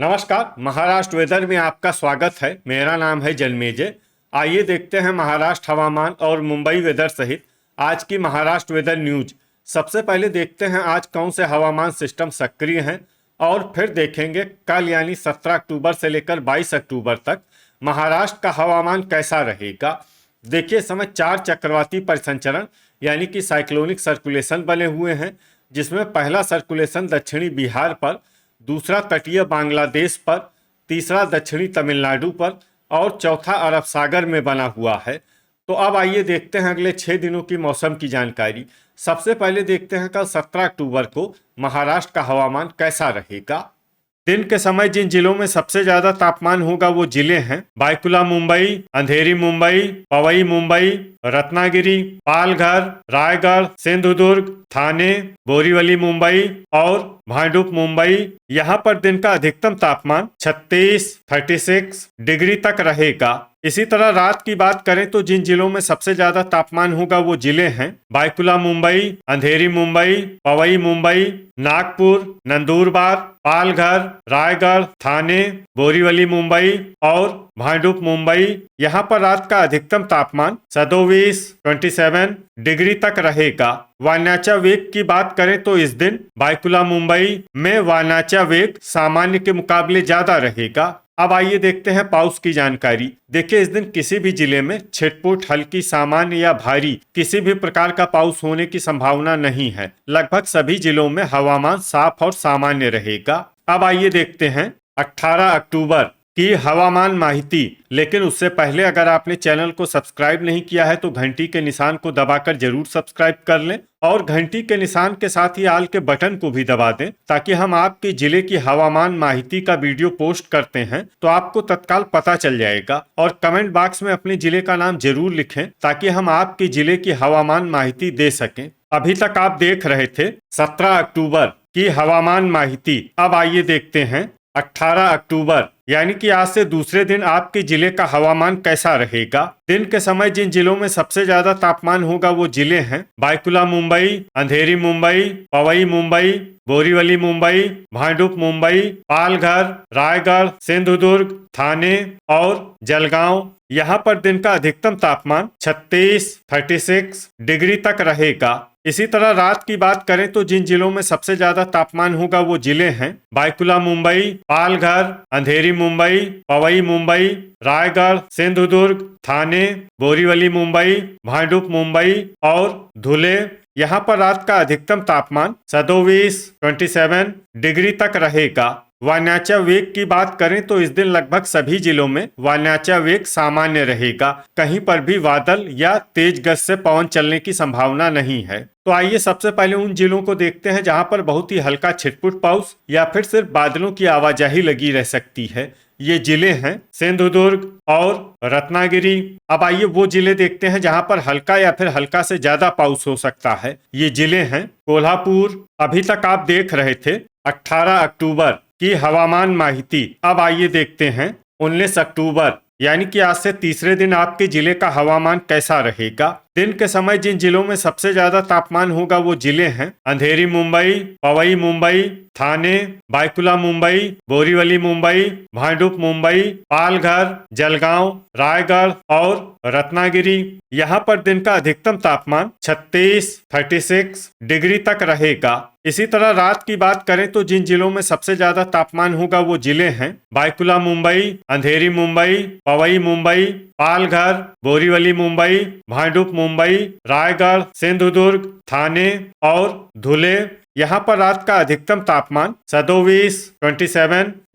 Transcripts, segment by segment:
नमस्कार। महाराष्ट्र वेदर में आपका स्वागत है। मेरा नाम है जन्मेजय। आइए देखते हैं महाराष्ट्र हवामान और मुंबई वेदर सहित आज की महाराष्ट्र वेदर न्यूज। सबसे पहले देखते हैं आज कौन से हवामान सिस्टम सक्रिय हैं और फिर देखेंगे कल यानी 17 अक्टूबर से लेकर 22 अक्टूबर तक महाराष्ट्र का हवामान कैसा रहेगा। देखिए, इस समय 4 चक्रवाती परिसंचरण यानी कि साइक्लोनिक सर्कुलेशन बने हुए हैं, जिसमें पहला सर्कुलेशन दक्षिणी बिहार पर, दूसरा तटीय बांग्लादेश पर, तीसरा दक्षिणी तमिलनाडु पर और चौथा अरब सागर में बना हुआ है। तो अब आइए देखते हैं अगले 6 दिनों की मौसम की जानकारी। सबसे पहले देखते हैं कल 17 अक्टूबर को महाराष्ट्र का हवामान कैसा रहेगा। दिन के समय जिन जिलों में सबसे ज्यादा तापमान होगा वो जिले हैं बायकुला मुंबई, अंधेरी मुंबई, पवई मुंबई, रत्नागिरी, पालघर, रायगढ़, सिंधुदुर्ग, थाने, बोरीवली मुंबई और भांडुप मुंबई। यहाँ पर दिन का अधिकतम तापमान 36 डिग्री तक रहेगा। इसी तरह रात की बात करें तो जिन जिलों में सबसे ज्यादा तापमान होगा वो जिले हैं बायकुला मुंबई, अंधेरी मुंबई, पवई मुंबई, नागपुर, नंदुरबार, पालघर, रायगढ़, थाने, बोरीवली मुंबई और भांडुप मुंबई। यहाँ पर रात का अधिकतम तापमान 27 डिग्री तक रहेगा। वायनाचा वेग की बात करें तो इस दिन बायकुला मुंबई में वायनाचा वेग सामान्य के मुकाबले ज्यादा रहेगा। अब आइए देखते हैं पाउस की जानकारी। देखिए, इस दिन किसी भी जिले में छिटपुट, हल्की, सामान्य या भारी किसी भी प्रकार का पाउस होने की संभावना नहीं है। लगभग सभी जिलों में हवामान साफ और सामान्य रहेगा। अब आइए देखते हैं 18 अक्टूबर की हवामान माहिती। लेकिन उससे पहले अगर आपने चैनल को सब्सक्राइब नहीं किया है तो घंटी के निशान को दबाकर जरूर सब्सक्राइब कर लें और घंटी के निशान के साथ ही आल के बटन को भी दबा दें, ताकि हम आपके जिले की हवामान माहिती का वीडियो पोस्ट करते हैं तो आपको तत्काल पता चल जाएगा। और कमेंट बॉक्स में अपने जिले का नाम जरूर लिखें ताकि हम आपके जिले की हवामान माहिती दे सकें। अभी तक आप देख रहे थे 17 अक्टूबर की हवामान माहिती। अब आइए देखते हैं 18 अक्टूबर यानी कि आज से दूसरे दिन आपके जिले का हवामान कैसा रहेगा। दिन के समय जिन जिलों में सबसे ज्यादा तापमान होगा वो जिले हैं बायकुला मुंबई, अंधेरी मुंबई, पवई मुंबई, बोरीवली मुंबई, भांडुप मुंबई, पालघर, रायगढ़, सिंधुदुर्ग, थाने और जलगांव। यहाँ पर दिन का अधिकतम तापमान 36 डिग्री तक रहेगा। इसी तरह रात की बात करें तो जिन जिलों में सबसे ज्यादा तापमान होगा वो जिले हैं बायकुला मुंबई, पालघर, अंधेरी मुंबई, पवई मुंबई, रायगढ़, सिंधुदुर्ग, थाने, बोरीवली मुंबई, भांडुप मुंबई और धुले। यहाँ पर रात का अधिकतम तापमान 27 डिग्री तक रहेगा। वायनाचा वेग की बात करें तो इस दिन लगभग सभी जिलों में वायनाचा वेग सामान्य रहेगा। कहीं पर भी बादल या तेज गति से पवन चलने की संभावना नहीं है। तो आइए सबसे पहले उन जिलों को देखते हैं जहां पर बहुत ही हल्का छिटपुट पाउस या फिर सिर्फ बादलों की आवाजाही लगी रह सकती है। ये जिले हैं सिंधुदुर्ग और रत्नागिरी। अब आइए वो जिले देखते हैं जहां पर हल्का या फिर हल्का से ज्यादा पाउस हो सकता है। ये जिले हैं कोल्हापुर। अभी तक आप देख रहे थे 18 अक्टूबर की हवामान माहिती। अब आइए देखते हैं 19 अक्टूबर यानी कि आज से तीसरे दिन आपके जिले का हवामान कैसा रहेगा। दिन के समय जिन जिलों में सबसे ज्यादा तापमान होगा वो जिले हैं अंधेरी मुंबई, पवई मुंबई, थाने, बायकुला मुंबई, बोरीवली मुंबई, भांडुप मुंबई, पालघर, जलगांव, रायगढ़ और रत्नागिरी। यहाँ पर दिन का अधिकतम तापमान 36 डिग्री तक रहेगा। इसी तरह रात की बात करें तो जिन जिलों में सबसे ज्यादा तापमान होगा वो जिले हैं बायकुला मुंबई, अंधेरी मुंबई, पवई मुंबई, पालघर, बोरीवली मुंबई, भांडुप मुंबई, रायगढ़, सिंधुदुर्ग, थाने और धुले। यहाँ पर रात का अधिकतम तापमान 27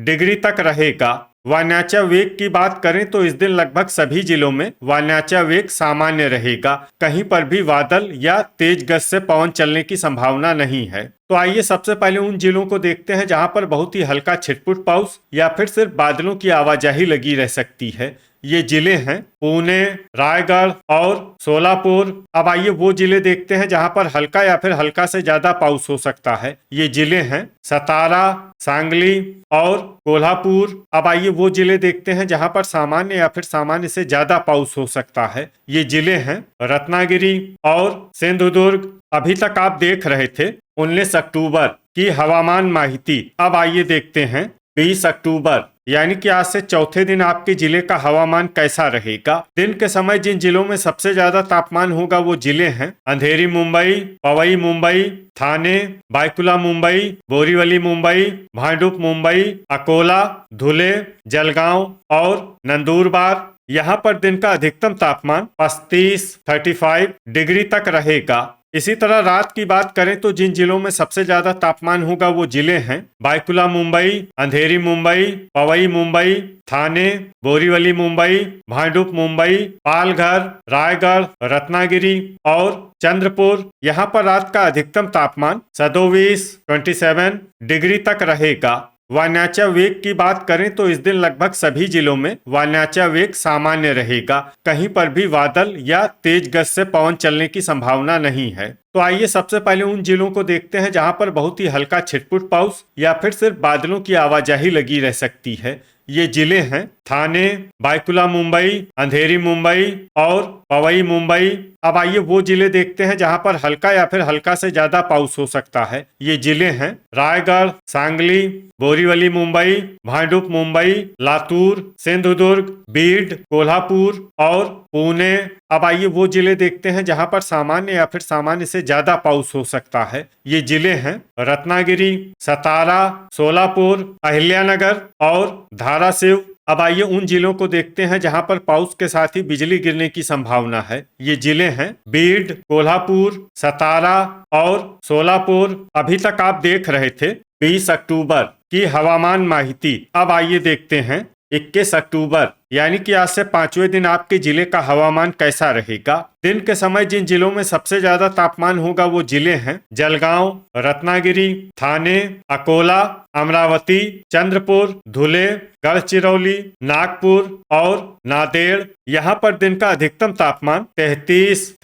डिग्री तक रहेगा। वायनाचा वेग की बात करें तो इस दिन लगभग सभी जिलों में वायनाचा वेग सामान्य रहेगा। कहीं पर भी बादल या तेज गति से पवन चलने की संभावना नहीं है। तो आइए सबसे पहले उन जिलों को देखते हैं जहां पर बहुत ही हल्का छिटपुट पाउस या फिर सिर्फ बादलों की आवाजाही लगी रह सकती है। ये जिले हैं पुणे, रायगढ़ और सोलापुर। अब आइए वो जिले देखते हैं जहां पर हल्का या फिर हल्का से ज्यादा पाउस हो सकता है। ये जिले हैं सतारा, सांगली और कोल्हापुर। अब आइए वो जिले देखते हैं जहां पर सामान्य या फिर सामान्य से ज्यादा पाउस हो सकता है। ये जिले हैं रत्नागिरी और सिंधुदुर्ग। अभी तक आप देख रहे थे 19 अक्टूबर की हवामान माहिती। अब आइए देखते हैं 20 अक्टूबर यानी कि आज से चौथे दिन आपके जिले का हवामान कैसा रहेगा। दिन के समय जिन जिलों में सबसे ज्यादा तापमान होगा वो जिले हैं अंधेरी मुंबई, पवई मुंबई, थाने, बायकुला मुंबई, बोरीवली मुंबई, भांडुप मुंबई, अकोला, धुले, जलगांव और नंदुरबार। यहाँ पर दिन का अधिकतम तापमान 35 डिग्री तक रहेगा। इसी तरह रात की बात करें तो जिन जिलों में सबसे ज्यादा तापमान होगा वो जिले हैं बायकुला मुंबई, अंधेरी मुंबई, पवई मुंबई, थाने, बोरीवली मुंबई, भांडुप मुंबई, पालघर, रायगढ़, रत्नागिरी और चंद्रपुर। यहाँ पर रात का अधिकतम तापमान 27 डिग्री तक रहेगा। वायनाचा वेग की बात करें तो इस दिन लगभग सभी जिलों में वायनाचा वेग सामान्य रहेगा। कहीं पर भी बादल या तेज गति से पवन चलने की संभावना नहीं है। तो आइए सबसे पहले उन जिलों को देखते हैं जहां पर बहुत ही हल्का छिटपुट पाउस या फिर सिर्फ बादलों की आवाजाही लगी रह सकती है। ये जिले हैं थाने, बायकुला मुंबई, अंधेरी मुंबई और पवई मुंबई। अब आइए वो जिले देखते हैं जहां पर हल्का या फिर हल्का से ज्यादा पाउस हो सकता है। ये जिले हैं रायगढ़, सांगली, बोरीवली मुंबई, भांडुप मुंबई, लातूर, सिंधुदुर्ग, बीड, कोल्हापुर और पुणे। अब आइए वो जिले देखते हैं जहां पर सामान्य या फिर सामान्य से ज्यादा पाउस हो सकता है। ये जिले हैं रत्नागिरी, सतारा, सोलापुर, अहिल्यानगर और धाराशिव। अब आइए उन जिलों को देखते हैं जहां पर पाउस के साथ ही बिजली गिरने की संभावना है। ये जिले हैं बीड, कोल्हापुर, सतारा और सोलापुर। अभी तक आप देख रहे थे 20 अक्टूबर की हवामान माहिती। अब आइए देखते हैं 21 अक्टूबर यानी कि आज से पांचवें दिन आपके जिले का हवामान कैसा रहेगा। दिन के समय जिन जिलों में सबसे ज्यादा तापमान होगा वो जिले हैं जलगांव, रत्नागिरी, थाने, अकोला, अमरावती, चंद्रपुर, धुले, गढ़चिरौली, नागपुर और नांदेड़। यहाँ पर दिन का अधिकतम तापमान 33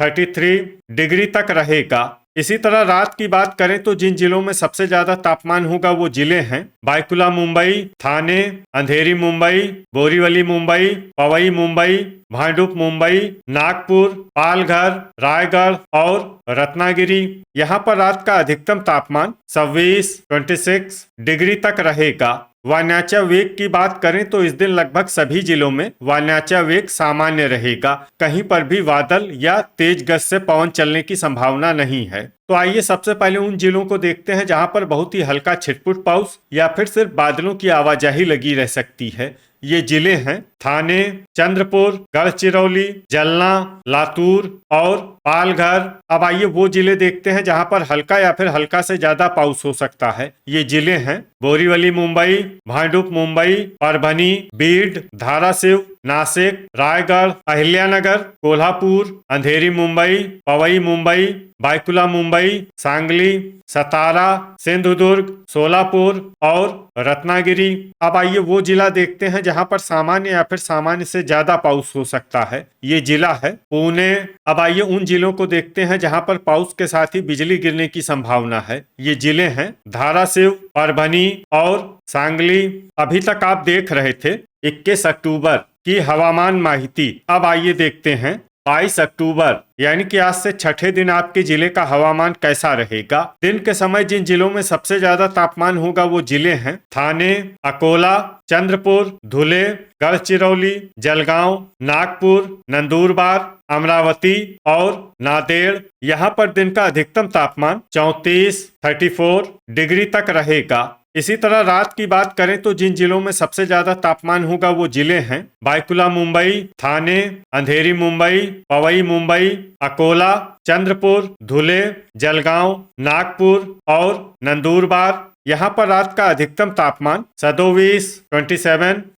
डिग्री तक रहेगा। इसी तरह रात की बात करें तो जिन जिलों में सबसे ज्यादा तापमान होगा वो जिले हैं बायकुला मुंबई, थाने, अंधेरी मुंबई, बोरीवली मुंबई, पवई मुंबई, भांडुप मुंबई, नागपुर, पालघर, रायगढ़ और रत्नागिरी। यहाँ पर रात का अधिकतम तापमान 26 डिग्री तक रहेगा। वायनाचा वेग की बात करें तो इस दिन लगभग सभी जिलों में वायनाचा वेग सामान्य रहेगा। कहीं पर भी बादल या तेज गति से पवन चलने की संभावना नहीं है। तो आइए सबसे पहले उन जिलों को देखते हैं जहां पर बहुत ही हल्का छिटपुट पाउस या फिर सिर्फ बादलों की आवाजाही लगी रह सकती है। ये जिले हैं थाने, चंद्रपुर, गढ़चिरौली, जलना, लातूर और पालघर। अब आइए वो जिले देखते हैं जहां पर हल्का या फिर हल्का से ज्यादा पाउस हो सकता है। ये जिले हैं बोरीवली मुंबई, भांडुप मुंबई, परभनी, बीड, धाराशिव, नासिक, रायगढ़, अहिल्यानगर, कोल्हापुर, अंधेरी मुंबई, पवई मुंबई, बायकुला मुंबई, सांगली, सतारा, सिंधुदुर्ग, सोलापुर और रत्नागिरी। अब आइए वो जिला देखते हैं जहां पर सामान्य या फिर सामान्य से ज्यादा पाउस हो सकता है। ये जिला है पुणे। अब आइए उन जिलों को देखते हैं जहां पर पाउस के साथ ही बिजली गिरने की संभावना है। ये जिले हैं धाराशिव, परभनी और सांगली। अभी तक आप देख रहे थे 21 अक्टूबर की हवामान माहिती। अब आइए देखते हैं 22 अक्टूबर यानी कि आज से छठे दिन आपके जिले का हवामान कैसा रहेगा। दिन के समय जिन जिलों में सबसे ज्यादा तापमान होगा वो जिले हैं थाने, अकोला, चंद्रपुर, धुले, गढ़चिरौली, जलगांव, नागपुर, नंदुरबार, अमरावती और नांदेड़। यहाँ पर दिन का अधिकतम तापमान 34 डिग्री तक रहेगा। इसी तरह रात की बात करें तो जिन जिलों में सबसे ज्यादा तापमान होगा वो जिले हैं बायकुला मुंबई, थाने, अंधेरी मुंबई, पवई मुंबई, अकोला, चंद्रपुर, धुले, जलगांव, नागपुर और नंदुरबार। यहाँ पर रात का अधिकतम तापमान 27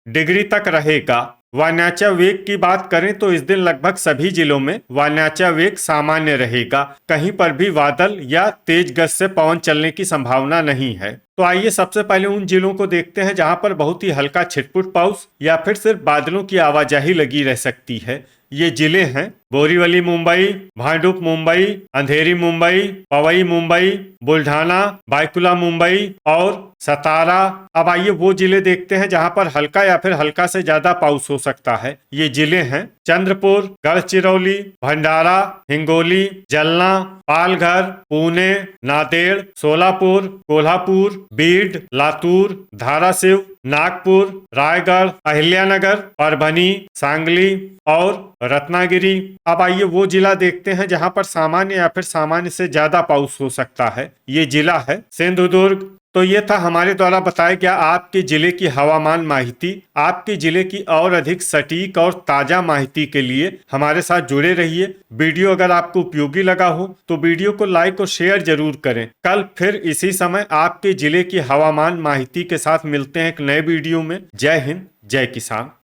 डिग्री तक रहेगा। वायनाचा वेग की बात करें तो इस दिन लगभग सभी जिलों में वायनाचा वेग सामान्य रहेगा। कहीं पर भी बादल या तेज गति से पवन चलने की संभावना नहीं है। तो आइए सबसे पहले उन जिलों को देखते हैं जहां पर बहुत ही हल्का छिटपुट पाउस या फिर सिर्फ बादलों की आवाजाही लगी रह सकती है। ये जिले हैं बोरीवली मुंबई, भांडुप मुंबई, अंधेरी मुंबई, पवई मुंबई, बुल्ढाना, बायकुला मुंबई और सतारा। अब आइए वो जिले देखते हैं जहां पर हल्का या फिर हल्का से ज्यादा पाउस हो सकता है। ये जिले हैं चंद्रपुर, गढ़चिरौली, भंडारा, हिंगोली, जलना, पालघर, पुणे, नांदेड़, सोलापुर, कोल्हापुर, बीड, लातूर, धाराशिव, नागपुर, रायगढ़, अहिल्यानगर, परभनी, सांगली और रत्नागिरी। अब आइए वो जिला देखते हैं जहां पर सामान्य या फिर सामान्य से ज्यादा पाउस हो सकता है। ये जिला है सिंधुदुर्ग। तो ये था हमारे द्वारा बताया गया आपके जिले की हवामान माहिती। आपके जिले की और अधिक सटीक और ताजा माहिती के लिए हमारे साथ जुड़े रहिए। वीडियो अगर आपको उपयोगी लगा हो तो वीडियो को लाइक और शेयर जरूर करें। कल फिर इसी समय आपके जिले की हवामान माहिती के साथ मिलते हैं एक नए वीडियो में। जय हिंद, जय किसान।